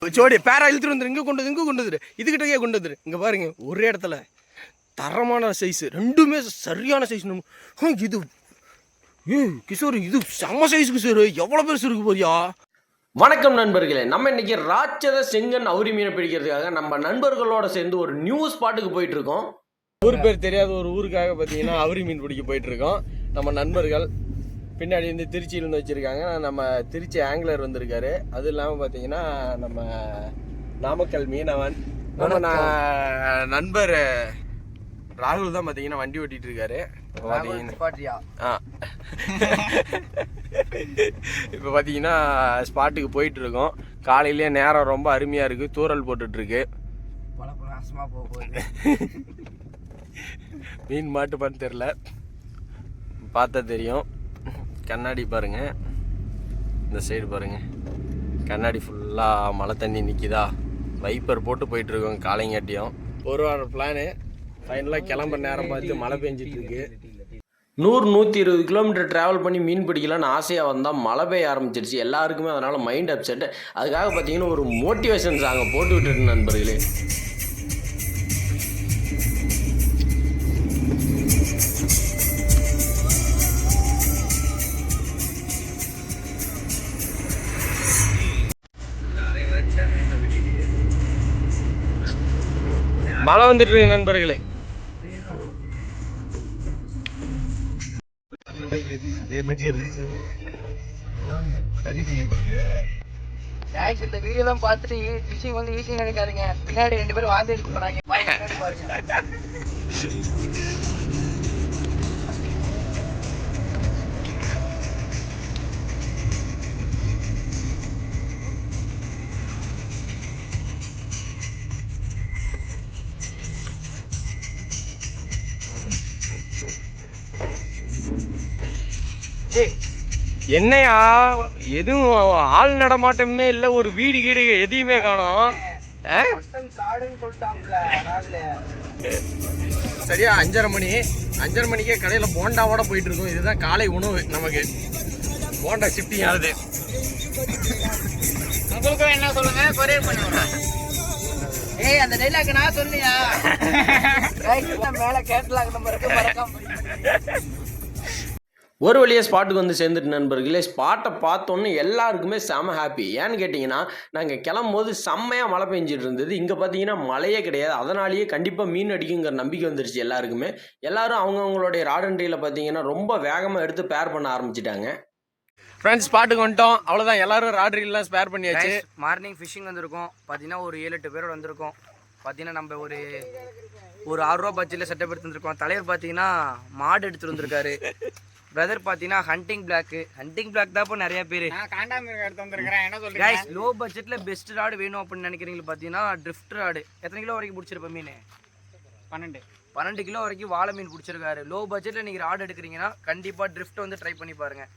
ஜோடி பேரா இழுத்துட்டு வந்துரு, இங்கே கொண்டு வந்துரு, இதுக்கிட்டே கொண்டு வந்துரு. இங்கே பாருங்க, ஒரே இடத்துல தரமான சைஸு, ரெண்டுமே சரியான சைஸ். இது கிஷோர், இது செம்ம சைஸ் கிஷோர், எவ்வளோ பெருசு இருக்கு போறியா? வணக்கம் நண்பர்களே, நம்ம இன்னைக்கு ராட்சத செங்கன் அவுரி மீனை பிடிக்கிறதுக்காக நம்ம நண்பர்களோட சேர்ந்து ஒரு நியூ ஸ்பாட்டுக்கு போயிட்டு இருக்கோம். ஊர் பேர் தெரியாத ஒரு ஊருக்காக பார்த்தீங்கன்னா அவுரி மீன் பிடிக்க போயிட்டு இருக்கோம். நம்ம நண்பர்கள் பின்னாடி வந்து திருச்சியிலேருந்து வச்சுருக்காங்க. நம்ம திருச்சி ஆங்கிலர் வந்திருக்காரு. அது இல்லாமல் பார்த்தீங்கன்னா நம்ம நாமக்கல் மீனவன், நம்ம நண்பர் ராகுல் தான் பார்த்தீங்கன்னா வண்டி ஓட்டிகிட்டு இருக்காரு. இப்போ பார்த்தீங்கன்னா ஸ்பாட்டுக்கு போயிட்டு இருக்கோம். காலையிலேயே நேரம் ரொம்ப அருமையாக இருக்குது, தூறல் போட்டுட்ருக்கு. மீன் மாட்டுப்பான்னு தெரில, பார்த்தா தெரியும். கண்ணாடி பாருங்கள், இந்த சைடு பாருங்கள், கண்ணாடி ஃபுல்லாக மழை தண்ணி நிற்கிதா. வைப்பர் போட்டு போயிட்டுருக்கோம் காலைங்காட்டியும். ஒரு வாரம் பிளானு, ஃபைனலாக கிளம்புற நேரம் பார்த்து மழை பெஞ்சிட்ருக்கு. 100-120 கிலோமீட்டர் ட்ராவல் பண்ணி மீன் பிடிக்கலான்னு ஆசையாக வந்தால் மழை பெய்ய ஆரம்பிச்சிருச்சு எல்லாருக்குமே. அதனால் மைண்ட் அப்செட். அதுக்காக பார்த்தீங்கன்னா ஒரு மோட்டிவேஷன் சாங்கை போட்டு விட்டுட்டு நண்பர்களே. மழை வந்துட்டு இருக்கு நண்பர்களே. இந்த வீடியோ தான் பார்த்துட்டு ஃபிஷிங் வந்து ஈஸி நினைக்காதீங்க. பின்னாடி 2 பேரும் வாழ்ந்து எடுத்து போறாங்க. என்னையா எதுவும் ஆள் நடமாட்டமே இல்லை, ஒரு வீடு கீடு எதையுமே காணோம். சரியா 5:30 மணிக்கே கடையில் போண்டாவோட போயிட்டு இருக்கோம். இதுதான் காலை உணவு நமக்கு. போண்டா ஷிஃப்டிங் ஆகுது. உங்களுக்கும் என்ன சொல்லுங்க, கொரியர் பண்ணுங்க. ஏய், அந்த டைலாக் நான் சொன்னியா? மேல கேட்டலாக் நம்பர் இருக்கு, மறக்காம. ஒரு வழியாக ஸ்பாட்டுக்கு வந்து சேர்ந்துட்டு நண்பர்களே, ஸ்பாட்டை பார்த்தோன்னே எல்லாருக்குமே செம ஹாப்பி. ஏன்னு கேட்டிங்கன்னா, நாங்கள் கிளம்பும்போது செம்மையாக மழை பெஞ்சிட்டு இருந்தது. இங்கே பார்த்தீங்கன்னா மழையே கிடையாது. அதனாலேயே கண்டிப்பாக மீன் அடிக்குங்கிற நம்பிக்கை வந்துருச்சு எல்லாருக்குமே. எல்லாரும் அவங்கவுங்களுடைய ராடன்ட்ரியில் பார்த்தீங்கன்னா ரொம்ப வேகமாக எடுத்து பேர் பண்ண ஆரம்பிச்சிட்டாங்க. ஃப்ரெண்ட்ஸ், ஸ்பாட்டுக்கு வந்துட்டோம், அவ்வளோதான். எல்லாரும் ராட்ரிலாம் ஸ்பேர் பண்ணியாச்சு. மார்னிங் ஃபிஷிங் வந்திருக்கோம். பார்த்தீங்கன்னா ஒரு 7-8 பேரோட வந்திருக்கோம். பார்த்தீங்கன்னா நம்ம ஒரு 6 ரூபா பட்ஜெட்டில் செட்டப் எடுத்து வந்திருக்கோம். தலைவர் பார்த்தீங்கன்னா மாடு எடுத்துகிட்டு வந்திருக்காரு. பிரதர் பார்த்தீங்கன்னா ஹண்டிங் பிளாக் தான் இப்போ நிறைய பேர் எடுத்து வந்துருக்கிறேன். என்ன சொல்றீங்க? லோ பட்ஜெட்ல பெஸ்ட் ராடு வேணும் அப்படின்னு நினைக்கிறீங்க பார்த்தீங்கன்னா ட்ரிஃப்ட் ராடு. எத்தனை கிலோ வரைக்கும் பிடிச்சிருப்ப மீன்? 12 கிலோ வரைக்கும் வாழை மீன் பிடிச்சிருக்காரு. லோ பட்ஜெட்டில் நீங்கள் ராடு எடுக்கிறீங்கன்னா கண்டிப்பாக ட்ரிஃப்ட் வந்து ட்ரை பண்ணி பாருங்க.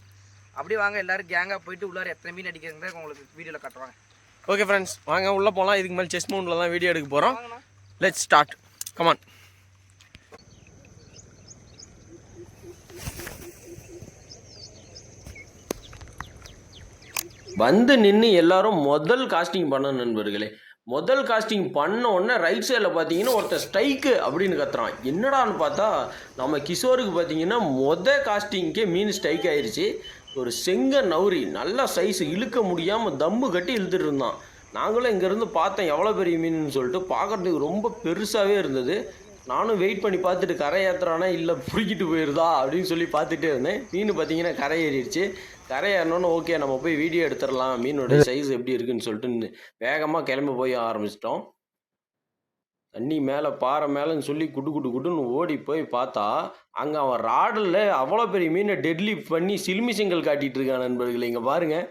அப்படி வாங்க, எல்லாரும் கேங்காக போயிட்டு உள்ளார எத்தனை மீன் அடிக்கிறீங்க உங்களுக்கு வீடியோவில் காட்டுவாங்க. ஓகே ஃப்ரெண்ட்ஸ், வாங்க உள்ளே போகலாம். இதுக்கு மேலே செஸ் மவுண்டில் தான் வீடியோ எடுக்க போகிறோம். Let's start, come on. வந்து நின்று எல்லாரும் முதல் காஸ்டிங் பண்ண நண்பர்களே. முதல் காஸ்டிங் பண்ண உடனே ரைட் சைடில் பார்த்தீங்கன்னா ஒருத்தர் ஸ்ட்ரைக்கு அப்படின்னு கத்துறான். என்னடான்னு பார்த்தா நம்ம கிஷோருக்கு பார்த்தீங்கன்னா காஸ்டிங்க்கே மீன் ஸ்ட்ரைக் ஆயிடுச்சு. ஒரு செங்கன் அவுரி, நல்ல சைஸ், இழுக்க முடியாமல் தம்மு கட்டி இழுத்துட்டு இருந்தான். நாங்களும் இங்கேருந்து பார்த்தேன் எவ்வளோ பெரிய மீன் சொல்லிட்டு. பார்க்குறதுக்கு ரொம்ப பெருசாகவே இருந்தது. நானும் வெயிட் பண்ணி பார்த்துட்டு கரை ஏற்றுறானா இல்லை பிடிக்கிட்டு போயிடுதா அப்படின்னு சொல்லி பார்த்துட்டே இருந்தேன். மீன் பார்த்தீங்கன்னா கரை ஏறிடுச்சு. கரை ஏறினோன்னு ஓகே நம்ம போய் வீடியோ எடுத்துடலாம், மீனோட சைஸ் எப்படி இருக்குன்னு சொல்லிட்டு வேகமாக கிளம்பி போய் ஆரம்பிச்சிட்டோம். தண்ணி மேலே பாறை மேலேன்னு சொல்லி குட்டுன்னு ஓடி போய் பார்த்தா அங்கே அவன் ராடில் அவ்வளோ பெரிய மீனை டெட்லி பண்ணி சிலுமி செங்கல் காட்டிகிட்டு இருக்கான் நண்பர்களே. இங்கே பாருங்கள்,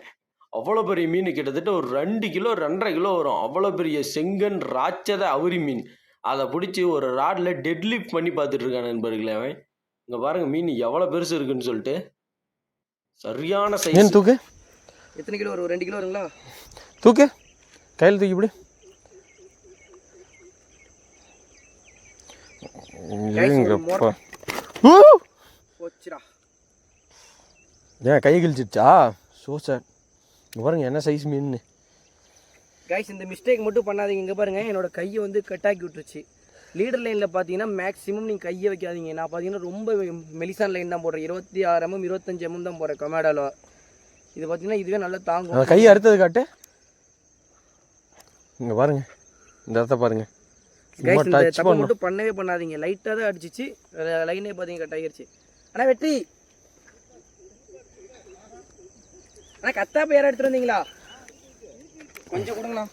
அவ்வளோ பெரிய மீன், கிட்டத்தட்ட ஒரு 2 கிலோ 2.5 கிலோ வரும். அவ்வளோ பெரிய செங்கன் ராட்சத அவுரி மீன். அதை பிடிச்சி ஒரு ராடில் டெட்லிஃப்ட் பண்ணி பார்த்துட்டு இருக்கான் நண்பர்களே அவன். இங்கே பாருங்கள் மீன் எவ்வளோ பெருசு இருக்குன்னு சொல்லிட்டு. சரியான சைஸ். தூக்கு எத்தனை கிலோ வரும்? 2 கிலோ வருங்களா? தூக்கு, கையில் தூக்கி இப்படி. ஏன் கை கிழிச்சிருச்சா? ஸோ சார், இங்கே பாருங்க என்ன சைஸ் மீன். கைஸ் இந்த மிஸ்டேக் மட்டும் பண்ணாதீங்க. இங்கே பாருங்கள் என்னோட கையை வந்து கட்டாக்கி விட்டுருச்சு. லீடர் லைனில் பார்த்தீங்கன்னா மேக்ஸிமம் நீங்கள் கையை வைக்காதீங்க. நான் பார்த்தீங்கன்னா ரொம்ப மெலிசான் லைன் தான் போடுறேன். 26 mm 25 mm தான் போடுறேன் கமேடாவில். இது பார்த்தீங்கன்னா இதுவே நல்லா தாங்கும். கையை அறுத்தது காட்டு. இங்கே பாருங்க, இந்த இடத்த பாருங்க. கைஸ் இந்த தப்பை மட்டும் பண்ணவே பண்ணாதீங்க. லைட்டாக தான் அடிச்சிச்சு, லைனே பார்த்தீங்க கட் ஆகிருச்சு. ஆனால் வெற்றி ஆனால் கத்தாப்பை யாரும் எடுத்துகிட்டு வந்தீங்களா? கொஞ்சம் கொடுங்கண்ணா.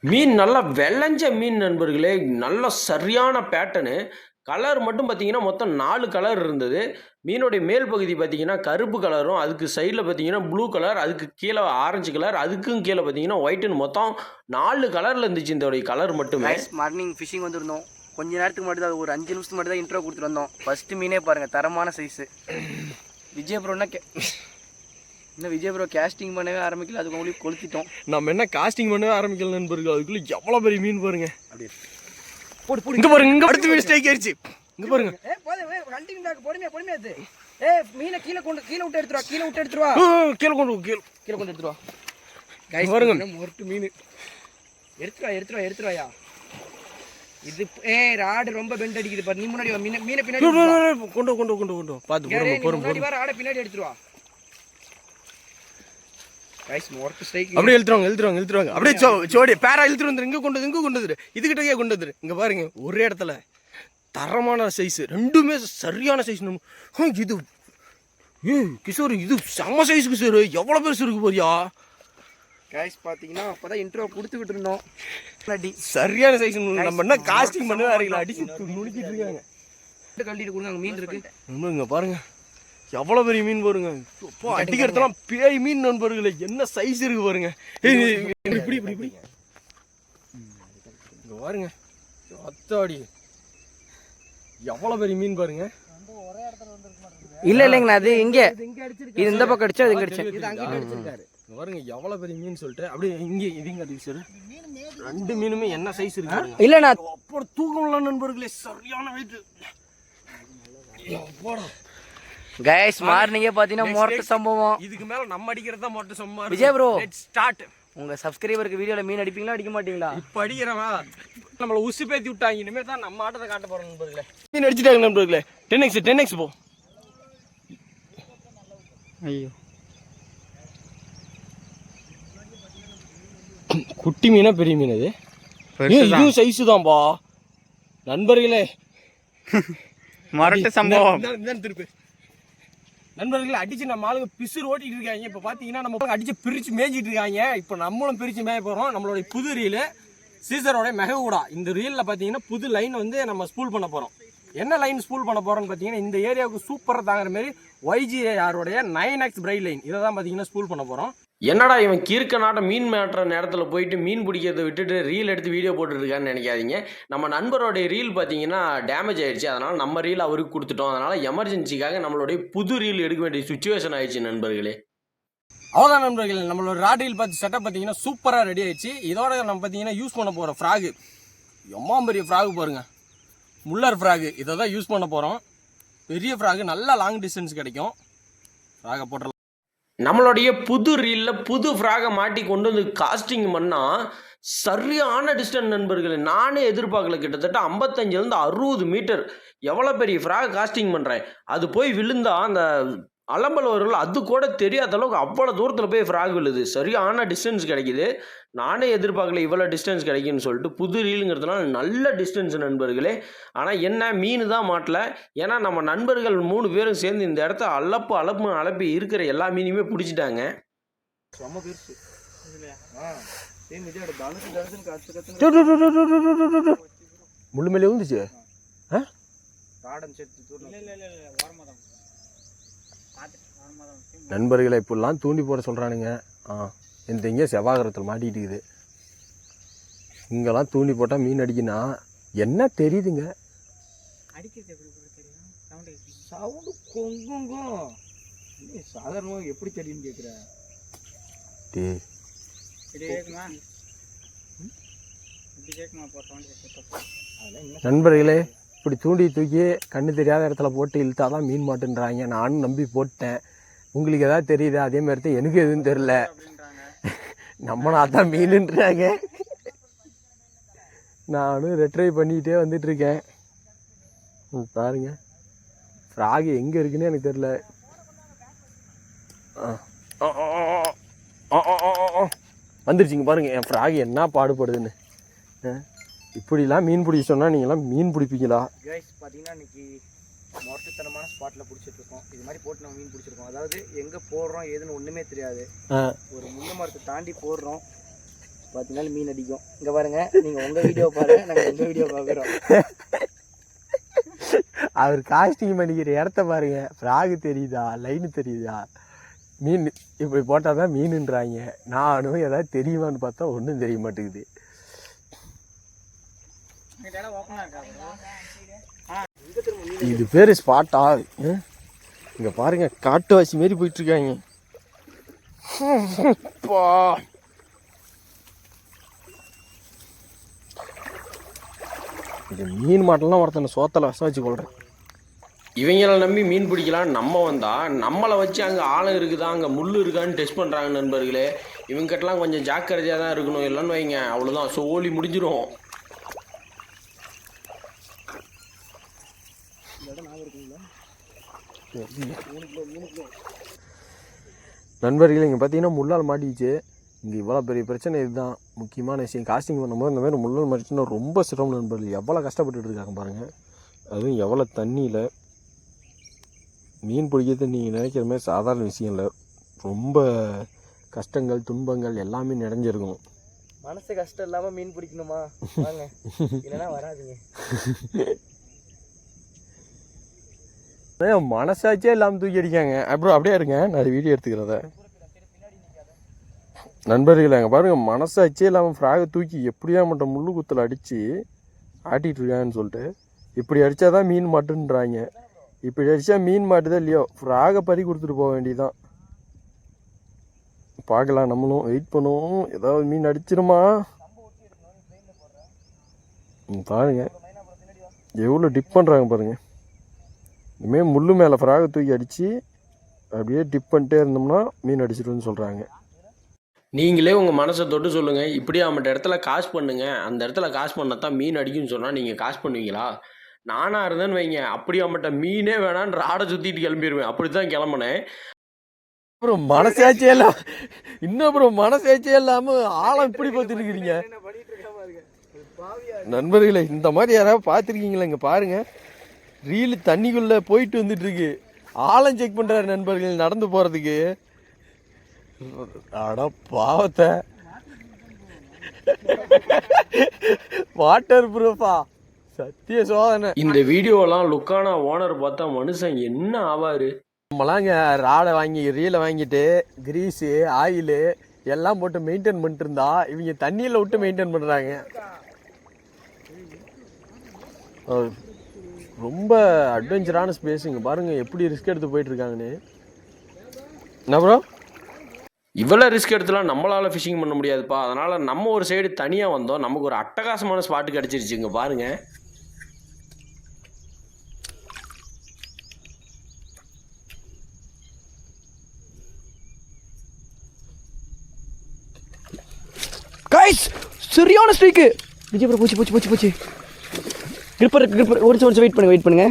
மீன் நல்லா விளைஞ்ச மீன் நண்பர்களே, நல்ல சரியான பேட்டர்னு. கலர் மட்டும் பார்த்தீங்கன்னா மொத்தம் 4 கலர் இருந்தது. மீனுடைய மேல் பகுதி பார்த்தீங்கன்னா கருப்பு கலரும், அதுக்கு சைடில் பார்த்தீங்கன்னா ப்ளூ கலர், அதுக்கு கீழே ஆரஞ்சு கலர், அதுக்கும் கீழே பார்த்தீங்கன்னா ஒயிட்டுன்னு மொத்தம் 4 கலரில் இருந்துச்சு இந்த கலர் மட்டுமே. மார்னிங் ஃபிஷிங் வந்திருந்தோம். கொஞ்ச நேரத்துக்கு மட்டும் தான், ஒரு 5 நிமிஷத்துக்கு மட்டும் தான் இன்ட்ரோ கொடுத்துட்டு வந்தோம். ஃபஸ்ட்டு மீனே பாருங்கள், தரமான சைஸு. விஜய் ப்ரோன்னா இன்னும் விஜய் ப்ரோ கேஸ்டிங் பண்ணவே ஆரம்பிக்கல, அதுக்கு உங்களுக்கு கொளுத்திட்டோம். நம்ம என்ன காஸ்டிங் பண்ணவே ஆரம்பிக்கல நண்பர்கள். அதுக்குள்ளே எவ்வளோ பெரிய மீன் பாருங்க. அப்படியே போடு போடு. இங்கே பாருங்க, இங்கே அடுத்த மிஸ்டேக் ஆயிடுச்சு. இங்கே பாருங்க. பொறுமையாது. மீனை கீழே விட்டு எடுத்துருவா, கீழே விட்டு எடுத்துருவா. கீழே கொண்டு எடுத்துருவா. கைஸ் பாருங்க, மொரட்டு மீன் எடுத்துருவாயா. இது ராடு ரொம்ப பெண்ட் அடிக்குது பாரு. நீ முன்னாடி வா, மீனை பின்னாடி கொண்டு பார்த்து முன்னாடி வர, ஆடை பின்னாடி எடுத்துருவா. கைஸ் மொரட்டு ஸ்ட்ரைக் அப்படியே இழுத்துருவாங்க. அப்படியே சோடி பேரா இழுத்துட்டு வந்துரு. இங்கே கொண்டு வந்துரு. இதுகிட்டே கொண்டு வந்துரு. இங்கே பாருங்க, ஒரே இடத்துல தரமான சைஸ், ரெண்டுமே சரியான சைஸ். இது கிஷோர், இது செம்ம சைஸ் கிஷோர். எவ்வளோ பெருசு இருக்கு போறியா? கைஸ் பார்த்தீங்கன்னா அப்போதான் இன்ட்ரோ கொடுத்துக்கிட்டு இருந்தோம். சரியான சைஸ். நம்ம என்ன காஸ்டிங் பண்ணவே அறியல, அடிச்சு நுணுக்கிட்டு இருக்காங்க. கழட்டிட்டு கொடுங்க, மீன் இருக்கு. இங்கே பாருங்க, எவ்வளோ பெரிய மீன் பாருங்க. இப்போ அடிக்கிறதுலாம் பேய் மீன் நண்பர்களே, என்ன சைஸ் இருக்கு பாருங்க. இப்படி இங்கே பாருங்க, அத்தாடி எவ்வளோ பெரிய மீன் பாருங்க. இல்லைங்கண்ணா, அது இங்கே இது இந்த பக்கம் அடிச்சா, அது இங்கே அடிச்சேன். பாருங்க எவ்வளோ பெரிய மீன் சொல்லிட்டு அப்படியே இங்கே இதுங்க அடிச்சு. ரெண்டு மீனுமே என்ன சைஸ் இருக்கு இல்லைண்ணா. அப்புறம் தூக்கம்ல நண்பர்களே, சரியான வெயிட். கைஸ் மார்னிங்கே பார்த்தீங்கன்னா மொரட்டு சம்பவம். இதுக்கு மேல நம்ம அடிக்கிறது தான் மொரட்டு சம்பவம். Vijay bro start. உங்க சப்ஸ்கிரைபருக்கு வீடியோல மீன் அடிப்பீங்களா அடிக்க மாட்டீங்களா? இப்போ அடிக்கிறவா நம்மளை உசு பேத்தி விட்டாங்க. இனிமேல் தான் நம்ம ஆட்டத்தை காட்ட போறோம் நண்பர்களே. மீன் அடிச்சுட்டாங்க நண்பர்களே. 10x போ. ஐயோ, குட்டி மீனா பெரிய மீன்? அது இதுவும் சைஸு தான்பா நண்பர்களே. மொரட்டு சம்பவம். திருப்பி நண்பர்களே, அடிச்சு நம்ம ஆளுங்க பிசுறு ஓட்டிட்டு இருக்காங்க. இப்போ பார்த்தீங்கன்னா நம்ம அடிச்சு பிரிச்சு மேய்ஞ்சிட்டு இருக்காங்க. இப்போ நம்மளும் பிரிச்சு மேய போகிறோம். நம்மளுடைய புது ரீலு சீசரோட மெககூடா. இந்த ரீலில் பார்த்தீங்கன்னா புது லைன் வந்து நம்ம ஸ்பூல் பண்ண போகிறோம். என்ன லைன் ஸ்பூல் பண்ண போகிறோம்னு பார்த்தீங்கன்னா, இந்த ஏரியாவுக்கு சூப்பராக தாங்குற மாதிரி YGR-உடைய 9X பிரைட் லைன், இதை தான் பார்த்தீங்கன்னா ஸ்பூல் பண்ண போகிறோம். என்னடா இவன் கீர்க்க நாட்ட மீன் மேட்டுற நேரத்தில் போயிட்டு மீன் பிடிக்கிறத விட்டுட்டு ரீல் எடுத்து வீடியோ போட்டுருக்கான்னு நினைக்காதீங்க. நம்ம நண்பரோடைய ரீல் பார்த்தீங்கன்னா டேமேஜ் ஆயிடுச்சு. அதனால் நம்ம ரீல் அவருக்கு கொடுத்துட்டோம். அதனால் எமர்ஜென்சிக்காக நம்மளுடைய புது ரீல் எடுக்க வேண்டிய சுச்சுவேஷன் ஆயிடுச்சு நண்பர்களே. அவ்வளோதான் நண்பர்களே, நம்மளோட ராட் ரீல் பார்த்து செட்டப் பார்த்தீங்கன்னா சூப்பராக ரெடி ஆயிடுச்சு. இதோட நம்ம பார்த்தீங்கன்னா யூஸ் பண்ண போகிற ஃப்ராகு, எம்மா பெரிய ஃப்ராகு பாருங்க, முல்லர் ஃப்ராகு. இதை தான் யூஸ் பண்ண போகிறோம். பெரிய ஃப்ராகு, நல்லா லாங் டிஸ்டன்ஸ் கிடைக்கும். ஃப்ராகை போட்டுடலாம். நம்மளுடைய புது ரீலில் புது ஃப்ராகை மாட்டி கொண்டு வந்து காஸ்டிங் பண்ணால் சரியான டிஸ்டன்ஸ் நண்பர்களே. நானே எதிர்பார்க்கல. கிட்டத்தட்ட 55 60 மீட்டர். எவ்வளோ பெரிய ஃப்ராக் காஸ்டிங் பண்ணுறேன். அது போய் விழுந்தா அந்த அலம்பல் வரும்ல, அது கூட தெரியாத அளவுக்கு அவ்வளோ தூரத்தில் போய் ஃப்ராக் விழுது. சரியான டிஸ்டன்ஸ் கிடைக்குது. நானே எதிர்பார்க்கல இவ்வளோ டிஸ்டன்ஸ் கிடைக்குன்னு சொல்லிட்டு. புது ரீலுங்கிறதுனால நல்ல டிஸ்டன்ஸ் நண்பர்களே. ஆனால் என்ன மீன் தான் மாட்டல. ஏன்னா நம்ம நண்பர்கள் 3 பேரும் சேர்ந்து இந்த இடத்த அலப்பி இருக்கிற எல்லா மீனையுமே பிடிச்சிட்டாங்க. முள்ளு மேலே வந்துச்சு. நண்பர்களை இப்படிலாம் தூண்டி போட சொல்கிறானுங்க. இந்த இங்கே செவ்வாகரத்தில் மாட்டிகிட்டு இருக்குது. இங்கெல்லாம் தூண்டி போட்டால் மீன் அடிக்கினா என்ன தெரியுதுங்க? சவுண்டு கொங்குங்கும். சாதாரணமாக எப்படி தெரியும்னு கேட்குறேன். நண்பர்களே, இப்படி தூண்டி தூக்கி கண்ணு தெரியாத இடத்துல போட்டு இழுத்தாதான் மீன் மாட்டுன்றாங்க. நானும் நம்பி போட்டேன். உங்களுக்கு எதாவது தெரியுதா? அதே மாதிரி தான் எனக்கு எதுவும் தெரில. நம்மளும் அதான் மீனுன்றாங்க. நானும் ரெட்ரை பண்ணிகிட்டே வந்துட்டுருக்கேன். பாருங்க ஃப்ராகு எங்கே இருக்குன்னு எனக்கு தெரில. வந்துருச்சுங்க பாருங்கள் என் ஃப்ராகு என்ன பாடுபடுதுன்னு. இப்படிலாம் மீன் பிடிக்க சொன்னால் நீங்களாம் மீன் பிடிப்பீங்களா? கைஸ் பார்த்தீங்கன்னா இன்றைக்கி மொரட்டுத்தனமான ஸ்பாட்டில் பிடிச்சிட்ருக்கோம். இது மாதிரி போட்டு நம்ம மீன் பிடிச்சிருக்கோம். அதாவது எங்கே போடுறோம் ஏதுன்னு ஒன்றுமே தெரியாது. ஒரு முள்ளு மரத்தை தாண்டி போடுறோம், 10 நாள் மீன் அடிக்கும். இங்கே பாருங்கள், நீங்கள் உங்கள் வீடியோ பாருங்கள், நாங்கள் எங்கள் வீடியோ பார்க்குறோம். அவர் காஸ்டிங் பண்ணிக்கிற இடத்த பாருங்க. ஃப்ராகு தெரியுதா, லைனு தெரியுதா, மீன் இப்படி போட்டால் தான் மீனுன்றாங்க. நானும் ஏதாவது தெரியுமான்னு பார்த்தா ஒன்றும் தெரிய மாட்டேங்குது. இது பேர் ஸ்பாட்டா? இங்கே பாருங்க காட்டுவாசி மாரி போயிட்டுருக்காங்க. இந்த மீன் மாட்டெல்லாம் ஒருத்தனை சோத்தலை விஷம் வச்சு கொள்கிறேன். இவங்களை நம்பி மீன் பிடிக்கலாம் நம்ம வந்தால் நம்மளை வச்சு அங்கே ஆழம் இருக்குதா அங்கே முள் இருக்கான்னு டெஸ்ட் பண்ணுறாங்க நண்பர்களே. இவங்ககிட்டலாம் கொஞ்சம் ஜாக்கிரதையாக தான் இருக்கணும். இல்லைன்னு வைங்க அவ்வளோதான், சோலி முடிஞ்சிடும். நண்பர்கள் இங்கே பார்த்தீங்கன்னா முள்ளால் மாட்டிச்சு. இங்கே இவ்வளோ பெரிய பிரச்சனை இதுதான் முக்கியமான விஷயம். காஸ்டிங் பண்ணும்போது இந்த மாதிரி முள்ளால் மாட்டிச்சுன்னா ரொம்ப சிரமம் நண்பர்கள். எவ்வளோ கஷ்டப்பட்டுட்டு இருக்காங்க பாருங்கள். அதுவும் எவ்வளோ தண்ணியில் மீன் பிடிக்கிறது நீங்கள் நினைக்கிற மாதிரி சாதாரண விஷயம் இல்லை. ரொம்ப கஷ்டங்கள் துன்பங்கள் எல்லாமே நிறைஞ்சிருக்கும். மனசு கஷ்டம் இல்லாமல் மீன் பிடிக்கணுமா? வாங்க, இல்லைன்னா வராதுங்க. மனசாச்சே இல்லாமல் தூக்கி அடிக்காங்க. அப்புறம் அப்படியே இருங்க, நான் வீடியோ எடுத்துக்கிறத. நண்பர்கள் அங்கே பாருங்கள், மனசாச்சே இல்லாமல் ஃப்ராகை தூக்கி எப்படியா மட்டும் முள்ளு குத்தில் அடித்து ஆட்டிகிட்டு இருக்காங்கன்னு சொல்லிட்டு. இப்படி அடித்தா தான் மீன் மாட்டுன்றாங்க. இப்படி அடித்தா மீன் மாட்டுதா இல்லையோ, ஃப்ராகை பறி கொடுத்துட்டு போக வேண்டியதுதான். பார்க்கலாம், நம்மளும் வெயிட் பண்ணுவோம். ஏதாவது மீன் அடிச்சிருமா பாருங்க. எவ்வளோ டிப் பண்ணுறாங்க பாருங்கள். இனிமேல் முள்ளு மேலே ஃப்ராகை தூக்கி அடித்து அப்படியே டிப் பண்ணிட்டே இருந்தோம்னா மீன் அடிச்சிடுன்னு சொல்கிறாங்க. நீங்களே உங்கள் மனசை தொட்டு சொல்லுங்கள். இப்படி அவன்கிட்ட இடத்துல காசு பண்ணுங்கள், அந்த இடத்துல காசு பண்ணால் தான் மீன் அடிக்குன்னு சொன்னால் நீங்கள் காசு பண்ணுவீங்களா? நானாக இருந்தேன்னு வைங்க, அப்படி அவன்கிட்ட மீனே வேணான்னு ராடை சுற்றிட்டு கிளம்பிடுவேன். அப்படி தான் கிளம்புனேன். அப்புறம் மனசாட்சியே இல்லை, இன்னும் அப்புறம் மனசாட்சியே இல்லாமல் ஆழம் இப்படி பார்த்துருக்கிறீங்க நண்பர்களே. இந்த மாதிரி யாராவது பார்த்துருக்கீங்களா? இங்கே பாருங்கள், ரீலு தண்ணிக்குள்ளே போயிட்டு வந்துட்டுருக்கு. ஆழம் செக் பண்ணுறாரு நண்பர்கள் நடந்து போகிறதுக்கு. அட பாவத்தை, வாட்டர் ப்ரூஃபா, சத்திய சோதனை. இந்த வீடியோலாம் லுக்கானா ஓனர் பார்த்தா மனுஷன் என்ன ஆவார்? நம்மளாங்க ராடை வாங்கி ரீலை வாங்கிட்டு கிரீஸு ஆயிலு எல்லாம் போட்டு மெயின்டைன் பண்ணிட்டு இருந்தா இவங்க தண்ணியில் விட்டு மெயின்டைன் பண்ணுறாங்க. ரொம்ப அட்வென்ச்சரான ஸ்பேஸ். இங்கே பாருங்கள் எப்படி ரிஸ்க் எடுத்து போயிட்டுருக்காங்கன்னு. என்ன ப்ரோ, இவ்வளோ ரிஸ்க் எடுத்துலாம் நம்மளால் ஃபிஷிங் பண்ண முடியாதுப்பா. அதனால் நம்ம ஒரு சைடு தனியாக வந்தோம். நமக்கு ஒரு அட்டகாசமான ஸ்பாட்டு கிடச்சிருச்சுங்க பாருங்கள். கைஸ் சரியான ஸ்ட்ரைக்கு. விஜய் ப்ரோ, போச்சு போச்சு போச்சு போச்சு. கிரிப்பர் ஒரு நிமிஷம் வெயிட் பண்ணுங்க.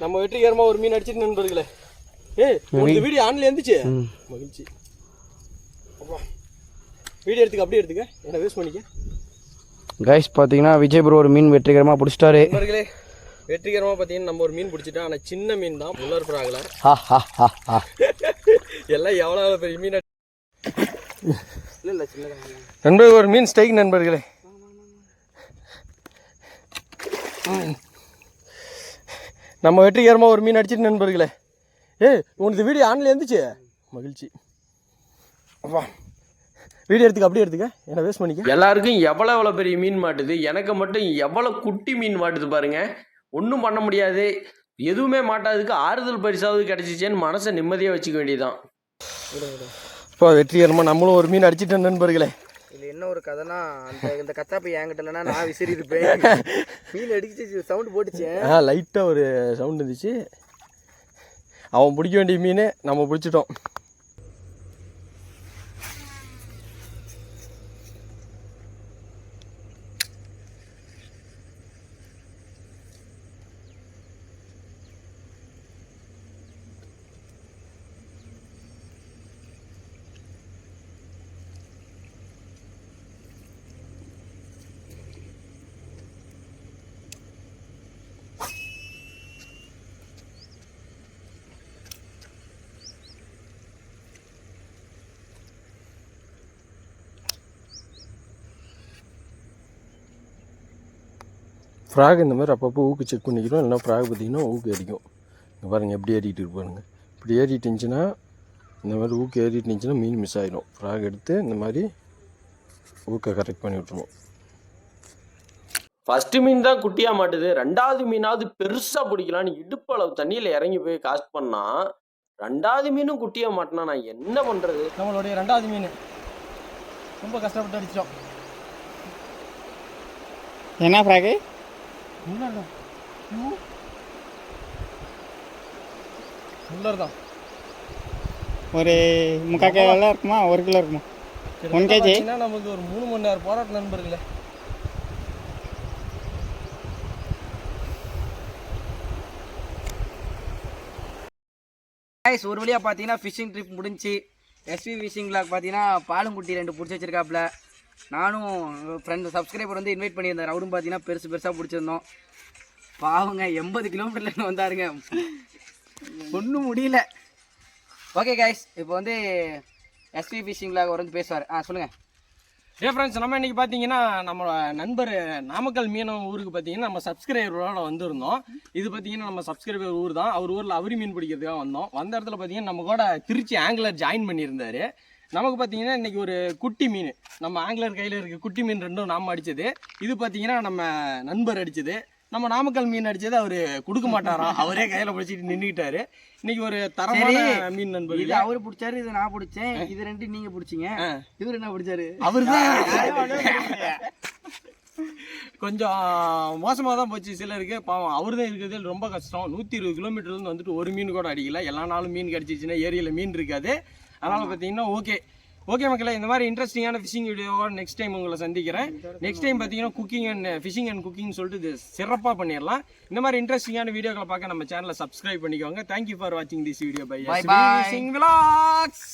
நம்ம வெற்றிகரமாக ஒரு மீன் அடிச்சிட்டு நண்பர்களே. இந்த வீடியோ ஆன்ல இருந்துச்சு, மகிழ்ச்சி. வீடியோ எடுத்துக்க, அப்படியே எடுத்துக்க, என்ன வேஸ்ட் பண்ணிக்க. கைஸ் பார்த்தீங்கன்னா விஜய் ப்ரோ ஒரு மீன் வெற்றிகரமாக பிடிச்சிட்டாரு. நண்பர்களே, வெற்றிகரமாக பார்த்தீங்கன்னா நம்ம ஒரு மீன் பிடிச்சிட்டோம். ஆனால் சின்ன மீன் தான், முள்ளர் ஃப்ராகில். எல்லாம் எவ்வளோ பெரிய மீன் இல்லை சின்ன நண்பர்கள். ஒரு மீன் ஸ்டைக் நண்பர்களே. நம்ம வெற்றிகரமாக ஒரு மீன் அடிச்சிட்டு நண்பர்களே. உனக்கு வீடியோ ஆன்ல இருந்துச்சு, மகிழ்ச்சி. அப்பா வீடியோ எடுத்துக்க, அப்படியே எடுத்துக்க, என்ன வேஸ்ட் பண்ணிக்க. எல்லாருக்கும் எவ்வளோ பெரிய மீன் மாட்டுது, எனக்கு மட்டும் எவ்வளோ குட்டி மீன் மாட்டுது பாருங்க. ஒன்றும் பண்ண முடியாது, எதுவுமே மாட்டாததுக்கு ஆறுதல் பரிசாவது கிடச்சிச்சேன்னு மனசை நிம்மதியாக வச்சுக்க வேண்டியதுதான். இப்போ வெற்றிகரமாக நம்மளும் ஒரு மீன் அடிச்சிட்டோம் நண்பர்களே. இதில் என்ன ஒரு கதைனா, இந்த கத்தாப்பை என்கிட்ட இல்லைன்னா நான் விசிறி இருப்பேன். மீன் அடிச்சு சவுண்டு போட்டுச்சேன். லைட்டாக ஒரு சவுண்ட் இருந்துச்சு. அவன் பிடிக்க வேண்டிய மீன் நம்ம பிடிச்சிட்டோம். ஃப்ராக் இந்த மாதிரி அப்பப்போ ஊக்கு செக் பண்ணிக்கிறோம். இல்லைனா ஃப்ராக் பார்த்திங்கன்னா ஊக்கு ஏறிக்கும். இங்கே பாருங்கள் எப்படி ஏறிட்டு இருப்பாருங்க. இப்படி ஏறிட்டு இருந்துச்சுன்னா இந்த மாதிரி ஊக்கு ஏறிட்டு இருந்துச்சுன்னா மீன் மிஸ் ஆகிடும். ஃப்ராக் எடுத்து இந்த மாதிரி ஊக்கை கரெக்ட் பண்ணி விட்ருவோம். ஃபர்ஸ்ட் மீன் தான் குட்டியாக மாட்டுது, ரெண்டாவது மீனாவது பெருசாக பிடிக்கலான்னு இடுப்பளவு தண்ணியில் இறங்கி போய் காஸ்ட் பண்ணால் ரெண்டாவது மீனும் குட்டியாக மாட்டினா நான் என்ன பண்ணுறது? நம்மளுடைய ரெண்டாவது மீன் ரொம்ப கஷ்டப்பட்டு அடிச்சிட்டோம். என்ன ஃப்ராகு? முள்ளர் தான். ஒரு 3/4 கிலோ இருக்குமா, 1 கிலோ இருக்குமா? 1 kg. நமக்கு ஒரு 3 மணி நேரம் போராட்ட நண்பர்களே. கைஸ் ஒரு வழியாக பார்த்தீங்கன்னா ஃபிஷிங் ட்ரிப் முடிஞ்சு. எஸ்வி ஃபிஷிங் விளாக் பார்த்தீங்கன்னா பாலுங்குட்டி 2 பிடிச்சி வச்சிருக்காப்புல. நானும் ஃப்ரெண்ட் சப்ஸ்கிரைபர் வந்து இன்வைட் பண்ணியிருந்தார். அவரும் பார்த்தீங்கன்னா பெருசாக பிடிச்சிருந்தோம். பாவங்க 80 கிலோமீட்டர்லேருந்து வந்தாருங்க, ஒன்றும் முடியல. ஓகே கைஸ், இப்போ வந்து எஸ்வி ஃபிஷிங் விளாக் அவர் வந்து பேசுவார். சொல்லுங்கள். ஃப்ரெண்ட்ஸ், நம்ம இன்றைக்கி பார்த்தீங்கன்னா நம்மளோட நண்பர் நாமக்கல் மீனவ ஊருக்கு பார்த்தீங்கன்னா நம்ம சப்ஸ்கிரைபரோட வந்திருந்தோம். இது பார்த்தீங்கன்னா நம்ம சப்ஸ்கிரைபர் ஊர் தான். அவர் ஊரில் அவரி மீன் பிடிக்கிறதுக்காக வந்தோம். வந்த இடத்துல பார்த்தீங்கன்னா நம்ம கூட திருச்சி ஆங்கிலர் ஜாயின் பண்ணியிருந்தார். நமக்கு பார்த்தீங்கன்னா இன்றைக்கி ஒரு குட்டி மீன், நம்ம ஆங்கிலர் கையில் இருக்க குட்டி மீன் 2ம் நாம் அடித்தது. இது பார்த்தீங்கன்னா நம்ம நண்பர் அடித்தது. நம்ம நாமக்கல் மீன் அடித்தது அவர் கொடுக்க மாட்டாராம், அவரே கையில் பிடிச்சிட்டு நின்றுக்கிட்டாரு. இன்னைக்கு ஒரு தரமான மீன் நண்பர். இது அவரு பிடிச்சாரு, இது நான் பிடிச்சேன். இது 2 நீங்க பிடிச்சிங்க. இவரு என்ன பிடிச்சாரு? அவரு தான் கொஞ்சம் மோசமாக தான் போச்சு சிலருக்கு. பாவம் அவர் தான் இருக்கிறது ரொம்ப கஷ்டம். 120 கிலோமீட்டர்லேருந்து வந்துட்டு ஒரு மீன் கூட அடிக்கல. எல்லா நாளும் மீன் கிடச்சிச்சின்னா ஏரியாவில் மீன் இருக்காது. அதனால் பார்த்தீங்கன்னா ஓகே மக்களே, இந்த மாதிரி இன்ட்ரெஸ்டிங்கான ஃபிஷிங் வீடியோவோட நெக்ஸ்ட் டைம் உங்களை சந்திக்கிறேன். நெக்ஸ்ட் டைம் பார்த்தீங்கன்னா cooking and phishing and cooking சொல்லிட்டு இது சிறப்பாக பண்ணிடலாம். இந்த மாதிரி இன்ட்ரெஸ்டிங்கான வீடியோக்களை பார்க்க நம்ம சேனலை சப்ஸ்கிரைப் பண்ணிக்கோங்க. தேங்க்யூ ஃபார் வாட்சிங் this video by fishing vlogs.